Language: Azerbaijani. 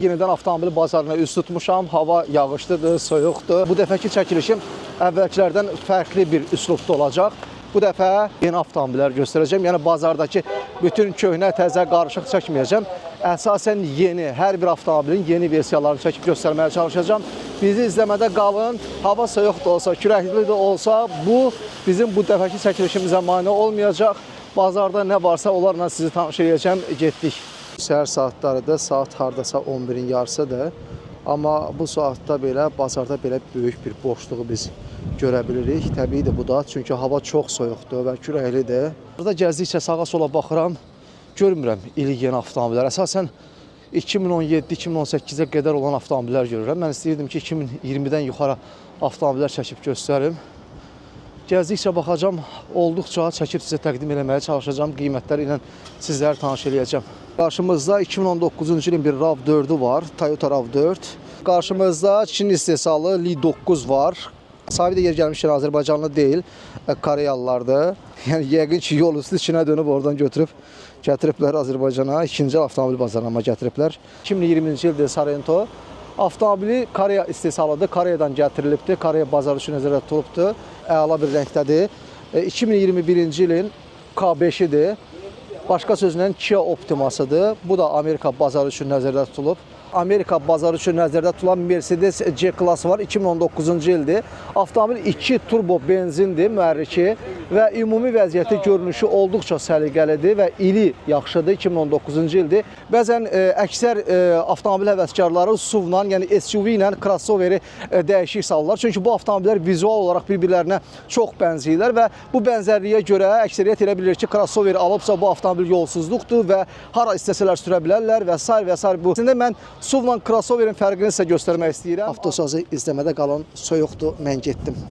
Yenidən avtomobil bazarına üz tutmuşam. Hava yağışlıdır, soyuqdur. Bu dəfəki çəkilişim əvvəlkilərdən fərqli bir üslubda olacaq. Bu dəfə yeni avtomobillər göstərəcəm. Yəni bazardakı bütün köhnə, təzə, qarışıq çəkməyəcəm. Əsasən yeni, hər bir avtomobilin yeni versiyalarını çəkib göstərməyə çalışacağım. Bizi izləmədə qalın. Hava soyuq da olsa, küləkli də olsa, bu bizim bu dəfəki çəkilişimizə mane olmayacaq. Bazarda nə varsa onlarla sizi tanış edəcəm. Getdik. Səhər saatlarıdır, saat hardasa 11-in yarısıdır. Amma bu saatda belə, bazarda belə böyük bir boşluğu biz görə bilirik. Təbiidir bu da, çünki hava çox soyuqdur və küləklidir. Burada gəzdikcə sağa sola baxıram, görmürəm ilk yeni avtomobillər. Əsasən 2017-2018-ə qədər olan avtomobillər görürəm. Mən istəyirdim ki, 2020-dən yuxarı avtomobillər çəkib göstərim. Gəzdikcə baxacam, olduqca çəkib sizə təqdim eləməyə çalışacağım. Qiymətləri ilə sizləri tanış eləyəcəm. Qarşımızda 2019-cu ilin bir RAV4-ü var, Toyota RAV4. Qarşımızda Çin istehsalı Li9 var. Sahibi də yer gəlmişkən Azərbaycanlı deyil, Koreyalılardır. Yəni yəqin ki, yol üstü Çinə dönüb oradan gətiriblər Azərbaycana. İkinci avtomobil bazarına gətiriblər. 2020-ci ildir Sorento. Avtomobili Koreya istehsalıdır, Koreyadan gətirilibdir, Koreya bazarı üçün nəzərdə tutulubdur. Əla bir rəngdədir. 2021-ci ilin K5-idir. Başqa sözlə Kia Optimasıdır. Bu da Amerika bazarı üçün nəzərdə tutulub. Amerika bazarı üçün nəzərdə tutulan Mercedes C-Class var, 2019-cu ildir. Avtomobil 2 turbo benzindir, mühərriki və ümumi vəziyyəti, görünüşü olduqca səliqəlidir və ili yaxşıdır, 2019-cu ildir. Bəzən əksər avtomobil həvəskarları SUV-la, yəni SUV ilə crossoveri dəyişik salırlar. Çünki bu avtomobillər vizual olaraq bir-birlərinə çox bənzəyirlər və bu bənzərliyə görə əksəriyyət elə bilir ki, crossoveri alıbsa bu avtomobil yolsuzluqdur və hara istəsələr sürə bilərlər və s. və s. Bu. Əslində mən SUV-la crossoverin fərqini sizə göstərmək istəyirəm. Avtosazı izləmədə qalın, soyuqdur, mən getdim.